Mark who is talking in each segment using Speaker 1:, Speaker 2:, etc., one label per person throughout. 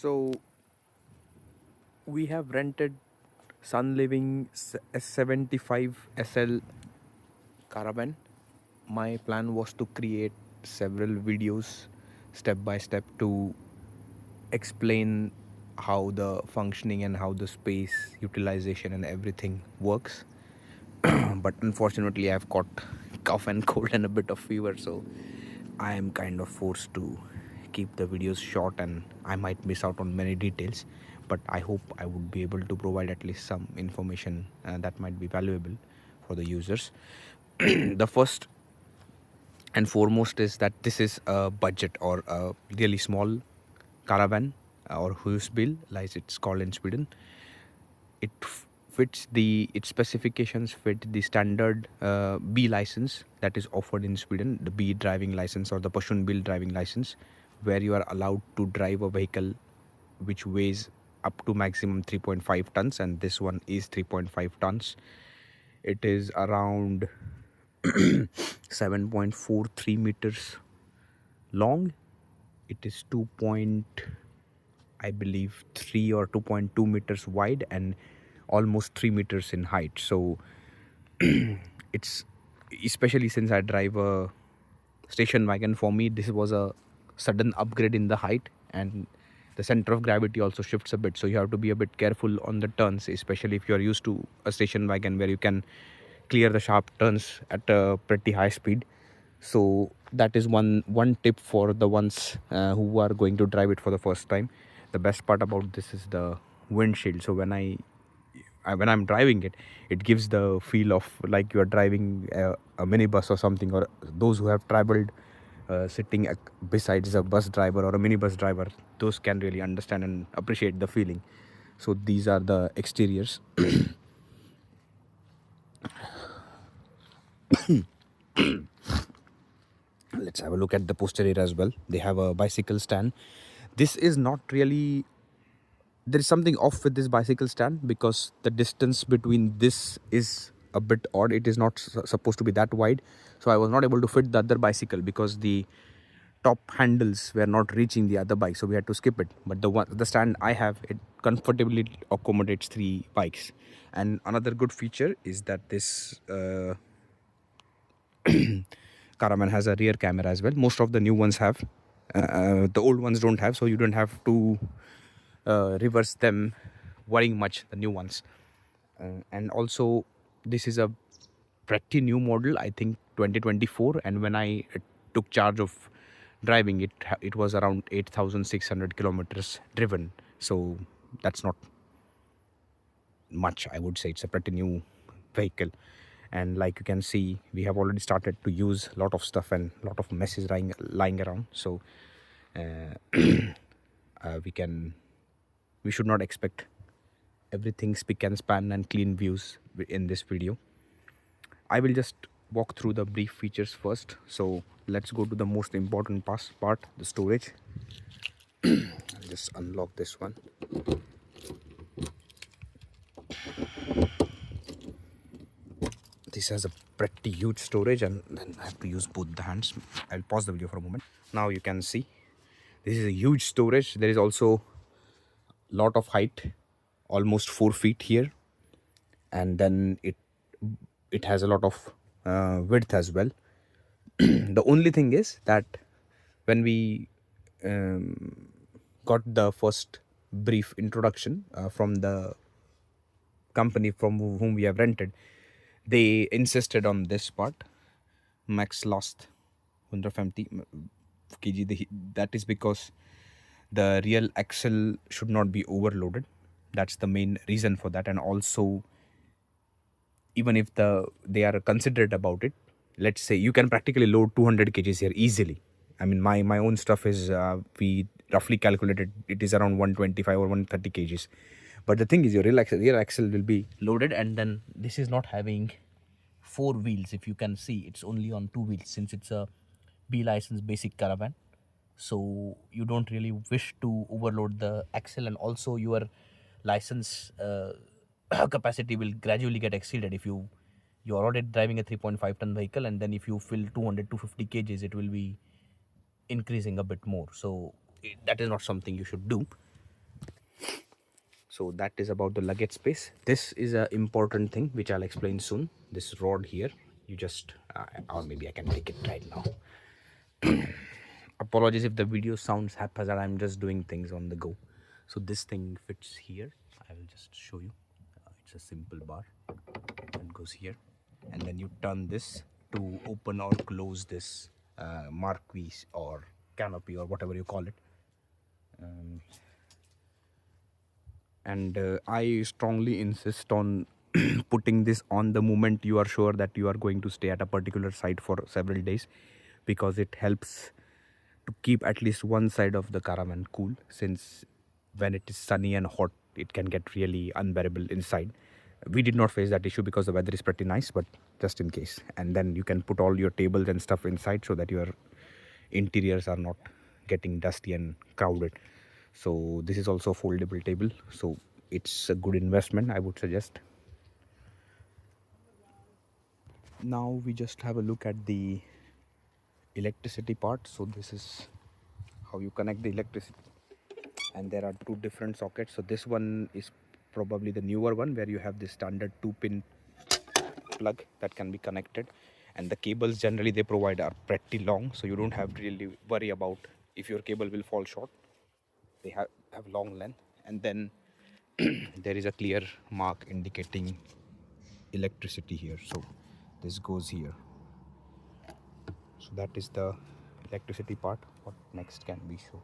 Speaker 1: So we have rented Sun Living S75 SL caravan. My plan was to create several videos step by step to explain how the functioning and how the space utilization and everything works. But unfortunately, I've got cough and cold and a bit of fever, so I am kind of forced to keep the videos short and I might miss out on many details. But I hope I would be able to provide at least some information that might be valuable for the users. The first and foremost is that this is a budget or a really small caravan or husbil, like it's called in Sweden. It fits its specifications fit the standard B license that is offered in Sweden, the B driving license or the personbil driving license, where you are allowed to drive a vehicle which weighs up to maximum 3.5 tons, and this one is 3.5 tons. It is around 7.43 meters long. It is 2. I believe 3 or 2.2 meters wide and almost 3 meters in height. So it's, especially since I drive a station wagon, for me this was a sudden upgrade in the height, and the center of gravity also shifts a bit, so you have to be a bit careful on the turns, especially if you are used to a station wagon where you can clear the sharp turns at a pretty high speed. So that is one tip for the ones who are going to drive it for the first time. The best part about this is the windshield. So when I'm driving it, it gives the feel of like you are driving a minibus or something, or those who have traveled sitting besides a bus driver or a minibus driver, those can really understand and appreciate the feeling. So these are the exteriors. Let's have a look at the posterior as well. They have a bicycle stand. This is not really, there is something off with this bicycle stand because the distance between this is a bit odd. It is not supposed to be that wide, so I was not able to fit the other bicycle because the top handles were not reaching the other bike, so we had to skip it. But the stand I have, it comfortably accommodates 3 bikes. And another good feature is that this caravan has a rear camera as well. Most of the new ones have, the old ones don't have, so you don't have to reverse them worrying much, the new ones. And also this is a pretty new model, I think 2024, and when I took charge of driving it, it was around 8,600 kilometers driven. So that's not much, I would say. It's a pretty new vehicle, and like you can see, we have already started to use a lot of stuff and a lot of mess is lying around. So we should not expect everything spick and span and clean views in this video. I will just walk through the brief features first. So let's go to the most important part, the storage. I'll just unlock this one. This has a pretty huge storage, and then I have to use both the hands. I'll pause the video for a moment. Now you can see this is a huge storage. There is also a lot of height, almost 4 feet here, and then it has a lot of width as well. The only thing is that when we got the first brief introduction from the company from whom we have rented, they insisted on this part, max last 150 kg. That is because the real axle should not be overloaded. That's the main reason for that. And also, even if they are considerate about it, let's say you can practically load 200 kgs here easily. I mean, my own stuff is we roughly calculated it is around 125 or 130 kgs. But the thing is, your rear axle will be loaded, and then this is not having 4 wheels. If you can see, it's only on 2 wheels since it's a B license basic caravan. So you don't really wish to overload the axle, and also your license capacity will gradually get exceeded if you're already driving a 3.5 ton vehicle, and then if you fill 250 kgs, it will be increasing a bit more. So that is not something you should do. So that is about the luggage space. This is a important thing which I'll explain soon. This rod here, you just or maybe I can take it right now. Apologies if the video sounds haphazard, I'm just doing things on the go. So this thing fits here. I will just show you. It's a simple bar that goes here, and then you turn this to open or close this marquee or canopy or whatever you call it. And I strongly insist on putting this on the moment you are sure that you are going to stay at a particular site for several days, because it helps to keep at least one side of the caravan cool, since when it is sunny and hot it can get really unbearable inside. We did not face that issue because the weather is pretty nice, but just in case. And then you can put all your tables and stuff inside so that your interiors are not getting dusty and crowded. So this is also a foldable table, so it's a good investment, I would suggest. Now we just have a look at the electricity part. So this is how you connect the electricity, and there are two different sockets. So this one is probably the newer one, where you have the standard 2-pin plug that can be connected, and the cables generally they provide are pretty long, so you don't have to really worry about if your cable will fall short. They have long length, and then there is a clear mark indicating electricity here. So this goes here. So that is the electricity part. What next can we show?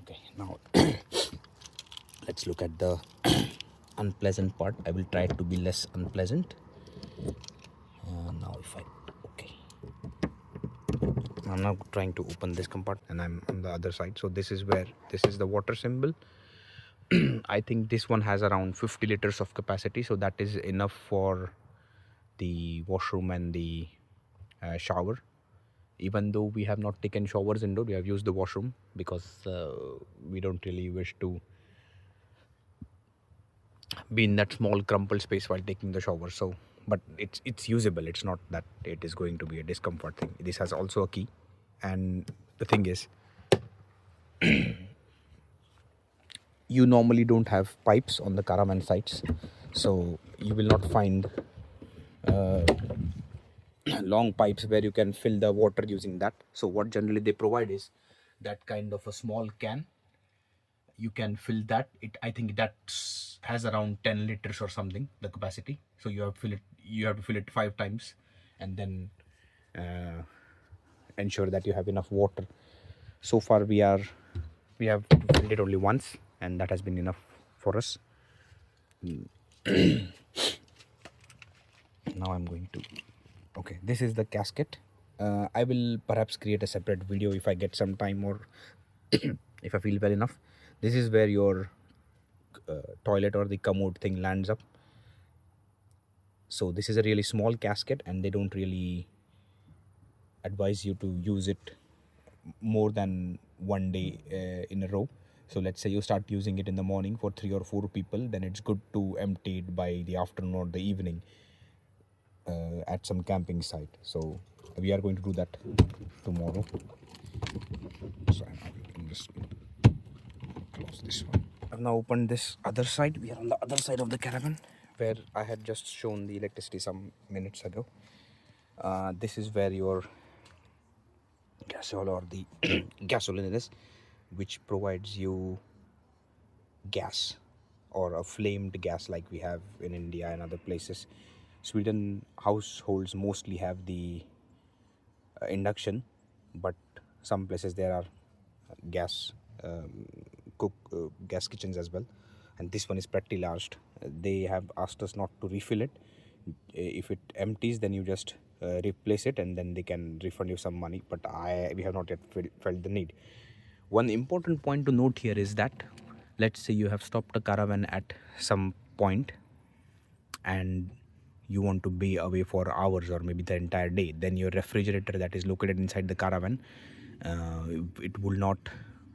Speaker 1: Okay, now let's look at the unpleasant part. I will try to be less unpleasant. Now if I I'm now trying to open this compartment, and I'm on the other side. So this is where this is the water symbol. I think this one has around 50 liters of capacity, so that is enough for the washroom and the shower. Even though we have not taken showers indoor, we have used the washroom because we don't really wish to be in that small crumpled space while taking the shower. So but it's usable. It's not that it is going to be a discomfort thing. This has also a key, and the thing is, you normally don't have pipes on the caravan sites, so you will not find long pipes where you can fill the water using that. So what generally they provide is that kind of a small can. You can fill that. I think that has around 10 liters or something, the capacity. So you have to fill it 5 times, and then ensure that you have enough water. So far we have filled it only once, and that has been enough for us. Now I'm going to okay, this is the casket. I will perhaps create a separate video if I get some time, or if I feel well enough. This is where your toilet or the commode thing lands up. So this is a really small casket, and they don't really advise you to use it more than one day in a row. So let's say you start using it in the morning for 3 or 4 people, then it's good to empty it by the afternoon or the evening at some camping site. So we are going to do that tomorrow. So I'm just close this one. I've now opened this other side. We are on the other side of the caravan, where I had just shown the electricity some minutes ago. This is where your gasol or the gasoline is, which provides you gas, or a flamed gas like we have in India and other places. Sweden households mostly have the induction, but some places there are gas gas kitchens as well, and this one is pretty large. They have asked us not to refill it. If it empties, then you just replace it, and then they can refund you some money, but we have not yet felt the need. One important point to note here is that, let's say you have stopped a caravan at some point and you want to be away for hours or maybe the entire day, then your refrigerator that is located inside the caravan, it will not,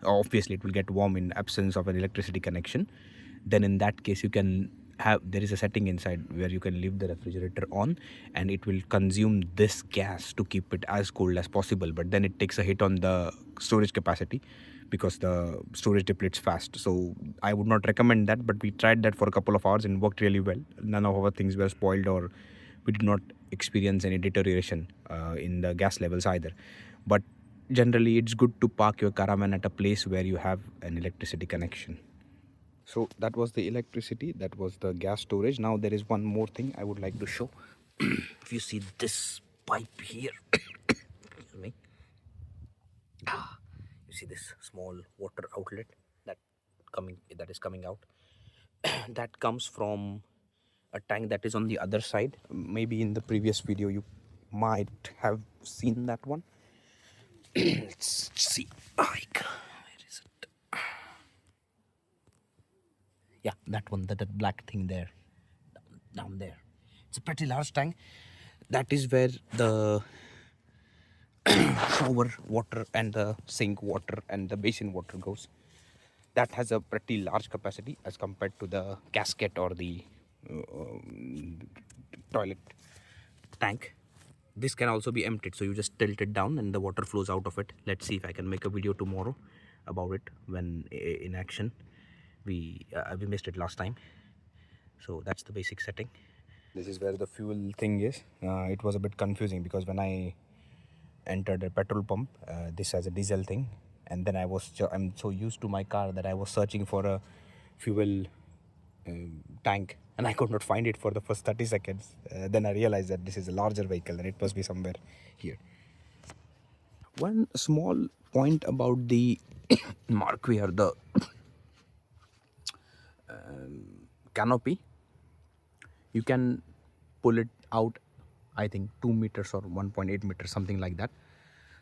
Speaker 1: obviously it will get warm in absence of an electricity connection. Then in that case, you can have, there is a setting inside where you can leave the refrigerator on, and it will consume this gas to keep it as cold as possible, but then it takes a hit on the storage capacity, because the storage depletes fast. So I would not recommend that, but we tried that for a couple of hours and worked really well. None of our things were spoiled, or we did not experience any deterioration in the gas levels either. But generally it's good to park your caravan at a place where you have an electricity connection. So that was the electricity, that was the gas storage. Now there is one more thing I would like to show. If you see this pipe here, excuse me, you see this small water outlet that is coming out. That comes from a tank that is on the other side. Maybe in the previous video you might have seen that one. Let's see, like, where is it? Yeah, that one, that black thing there, down there. It's a pretty large tank. That is where the shower water and the sink water and the basin water goes. That has a pretty large capacity as compared to the casket or the toilet tank. This can also be emptied, so you just tilt it down and the water flows out of it. Let's see if I can make a video tomorrow about it when in action. We missed it last time. So that's the basic setting. This is where the fuel thing is. It was a bit confusing because when I entered a petrol pump, this has a diesel thing, and then I'm so used to my car that I was searching for a fuel tank, and I could not find it for the first 30 seconds. Then I realized that this is a larger vehicle and it must be somewhere here. One small point about the Marquee or the canopy, you can pull it out, I think 2 meters or 1.8 meters, something like that.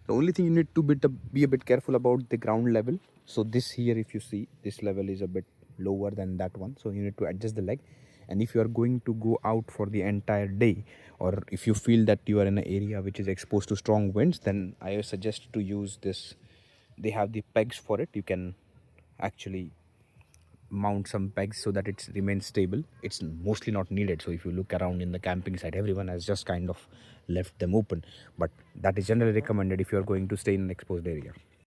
Speaker 1: The only thing you need to be a bit careful about the ground level. So this here, if you see, this level is a bit lower than that one, so you need to adjust the leg. And if you are going to go out for the entire day, or if you feel that you are in an area which is exposed to strong winds, then I suggest to use this. They have the pegs for it. You can actually mount some pegs so that it remains stable. It's mostly not needed. So if you look around in the camping site, everyone has just kind of left them open, but that is generally recommended if you are going to stay in an exposed area.